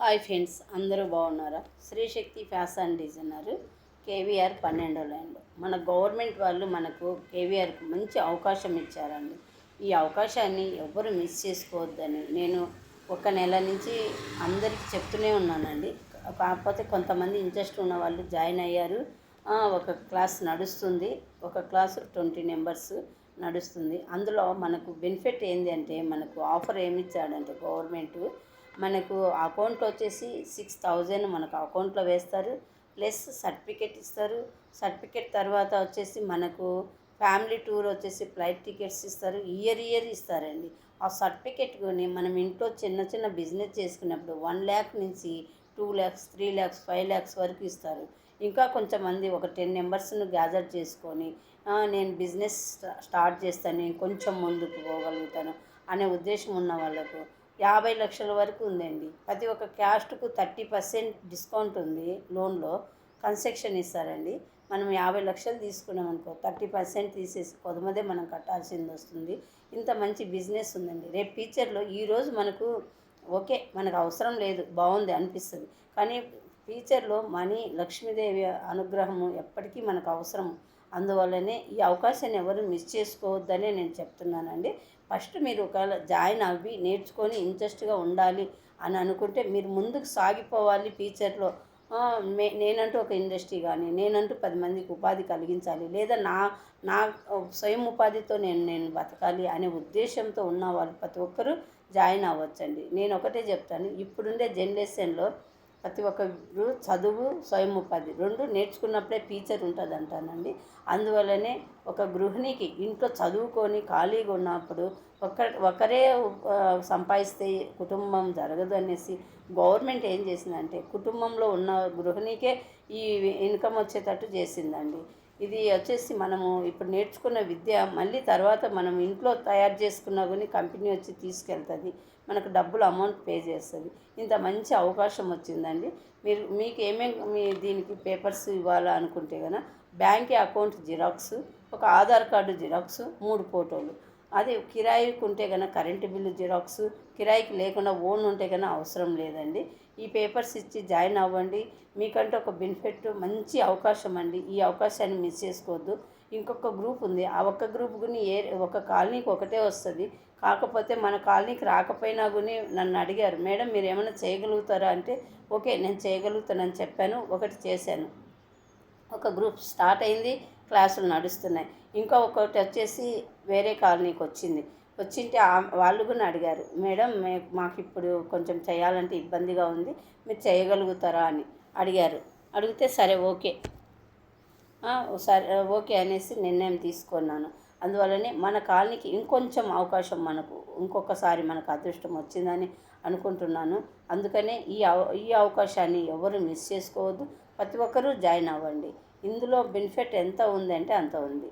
Hi friends, అందరూ బాగున్నారా? Sri Shakti fashion designer KVR 12వ లైన్లో మన గవర్నమెంట్ వాళ్ళు మనకు కేవీఆర్కి మంచి అవకాశం ఇచ్చారండి. ఈ అవకాశాన్ని ఎవ్వరు మిస్ చేసుకోవద్దని నేను ఒక నెల నుంచి అందరికీ చెప్తూనే ఉన్నానండి. కాకపోతే కొంతమంది ఇంట్రెస్ట్ ఉన్న వాళ్ళు జాయిన్ అయ్యారు. ఒక క్లాస్ నడుస్తుంది, ఒక క్లాస్ 20 మెంబర్స్ నడుస్తుంది. అందులో మనకు బెనిఫిట్ ఏంటి అంటే, మనకు ఆఫర్ ఏమి ఇచ్చాడంటే గవర్నమెంట్ మనకు అకౌంట్ వచ్చేసి 6,000 మనకు అకౌంట్లో వేస్తారు. ప్లస్ సర్టిఫికెట్ ఇస్తారు. సర్టిఫికెట్ తర్వాత వచ్చేసి మనకు ఫ్యామిలీ టూర్ వచ్చేసి ఫ్లైట్ టికెట్స్ ఇస్తారు. ఇయర్ ఇస్తారండి. ఆ సర్టిఫికెట్ కొని మనం ఇంట్లో చిన్న చిన్న బిజినెస్ చేసుకున్నప్పుడు 1 lakh నుంచి 2 lakhs 3 lakhs 5 lakhs వరకు ఇస్తారు. ఇంకా కొంచెంమంది ఒక 10 మెంబర్స్ను గ్యాదర్ చేసుకొని నేను బిజినెస్ స్టార్ట్ చేస్తాను, నేను కొంచెం ముందుకు పోగలుగుతాను అనే ఉద్దేశం ఉన్న వాళ్ళకు 50 లక్షల వరకు ఉందండి. ప్రతి ఒక్క క్యాస్ట్కు 30% డిస్కౌంట్ ఉంది. లోన్లో కన్సెషన్ ఇస్తారండి. మనం 50 లక్షలు తీసుకున్నాం అనుకో, 30% తీసేసి కొద్దిమందే మనం కట్టాల్సింది వస్తుంది. ఇంత మంచి బిజినెస్ ఉందండి. రేపు ఫ్యూచర్లో ఈరోజు మనకు ఓకే, మనకు అవసరం లేదు, బాగుంది అనిపిస్తుంది, కానీ ఫ్యూచర్లో మనీ, లక్ష్మీదేవి అనుగ్రహము ఎప్పటికీ మనకు అవసరం. అందువల్లనే ఈ అవకాశాన్ని ఎవరు మిస్ చేసుకోవద్దనే నేను చెప్తున్నానండి. ఫస్ట్ మీరు ఒకవేళ జాయిన్ అవ్వి నేర్చుకొని ఇంట్రెస్ట్గా ఉండాలి అని అనుకుంటే మీరు ముందుకు సాగిపోవాలి. ఫ్యూచర్లో నేనంటూ ఒక ఇండస్ట్రీ కానీ, నేనంటూ 10 మందికి ఉపాధి కలిగించాలి, లేదా నా నా స్వయం ఉపాధితో నేను బతకాలి అనే ఉద్దేశంతో ఉన్న వాళ్ళు ప్రతి ఒక్కరూ జాయిన్ అవ్వచ్చండి. నేను ఒకటే చెప్తాను, ఇప్పుడుండే జనరేషన్లో ప్రతి ఒక్కరు చదువు, స్వయం ఉపాధి 2 నేర్చుకున్నప్పుడే ఫ్యూచర్ ఉంటుంది అంటానండి. అందువల్లనే ఒక గృహిణికి ఇంట్లో చదువుకొని ఖాళీగా ఉన్నప్పుడు ఒకరే సంపాదిస్తే కుటుంబం జరగదు అనేసి గవర్నమెంట్ ఏం చేసిందంటే, కుటుంబంలో ఉన్న గృహిణికే ఈ ఇన్కమ్ వచ్చేటట్టు చేసిందండి. ఇది వచ్చేసి మనము ఇప్పుడు నేర్చుకున్న విద్య మళ్ళీ తర్వాత మనం ఇంట్లో తయారు చేసుకున్నా కానీ కంపెనీ వచ్చి తీసుకెళ్తుంది, మనకు డబ్బులు అమౌంట్ పే చేస్తుంది. ఇంత మంచి అవకాశం వచ్చిందండి. మీకు ఏమేమి దీనికి పేపర్స్ ఇవ్వాలా అనుకుంటే కనుక బ్యాంక్ అకౌంట్ జిరాక్స్, ఒక ఆధార్ కార్డు జిరాక్స్, 3 ఫోటోలు. అది కిరాయికి ఉంటే కనుక కరెంటు బిల్లు జిరాక్స్, కిరాయికి లేకుండా ఓన్ ఉంటే కనుక అవసరం లేదండి. ఈ పేపర్స్ ఇచ్చి జాయిన్ అవ్వండి. మీకంటే ఒక బెనిఫిట్, మంచి అవకాశం అండి. ఈ అవకాశాన్ని మిస్ చేసుకోవద్దు. ఇంకొక గ్రూప్ ఉంది, ఆ ఒక్క గ్రూప్ గుని ఒక కాలనీకి ఒకటే వస్తుంది. కాకపోతే మన కాలనీకి రాకపోయినా కానీ నన్ను అడిగారు, మేడం మీరు ఏమైనా చేయగలుగుతారా అంటే, ఓకే నేను చేయగలుగుతానని చెప్పాను. ఒకటి చేశాను. ఒక గ్రూప్ స్టార్ట్ అయింది, క్లాసులు నడుస్తున్నాయి. ఇంకా ఒకటి వచ్చేసి వేరే కాలనీకి వచ్చింటే వాళ్ళు కూడా అడిగారు, మేడం మాకు ఇప్పుడు కొంచెం చేయాలంటే ఇబ్బందిగా ఉంది, మీరు చేయగలుగుతారా అని అడిగారు. అడిగితే సరే ఓకే అనేసి నిర్ణయం తీసుకున్నాను. అందువల్లనే మన కాలనీకి ఇంకొంచెం అవకాశం, ఇంకొకసారి మనకు అదృష్టం వచ్చిందని అనుకుంటున్నాను. అందుకనే ఈ అవకాశాన్ని ఎవరు మిస్ చేసుకోవద్దు. ప్రతి ఒక్కరూ జాయిన్ అవ్వండి. ఇందులో బెనిఫిట్ ఎంత ఉందంటే అంత ఉంది.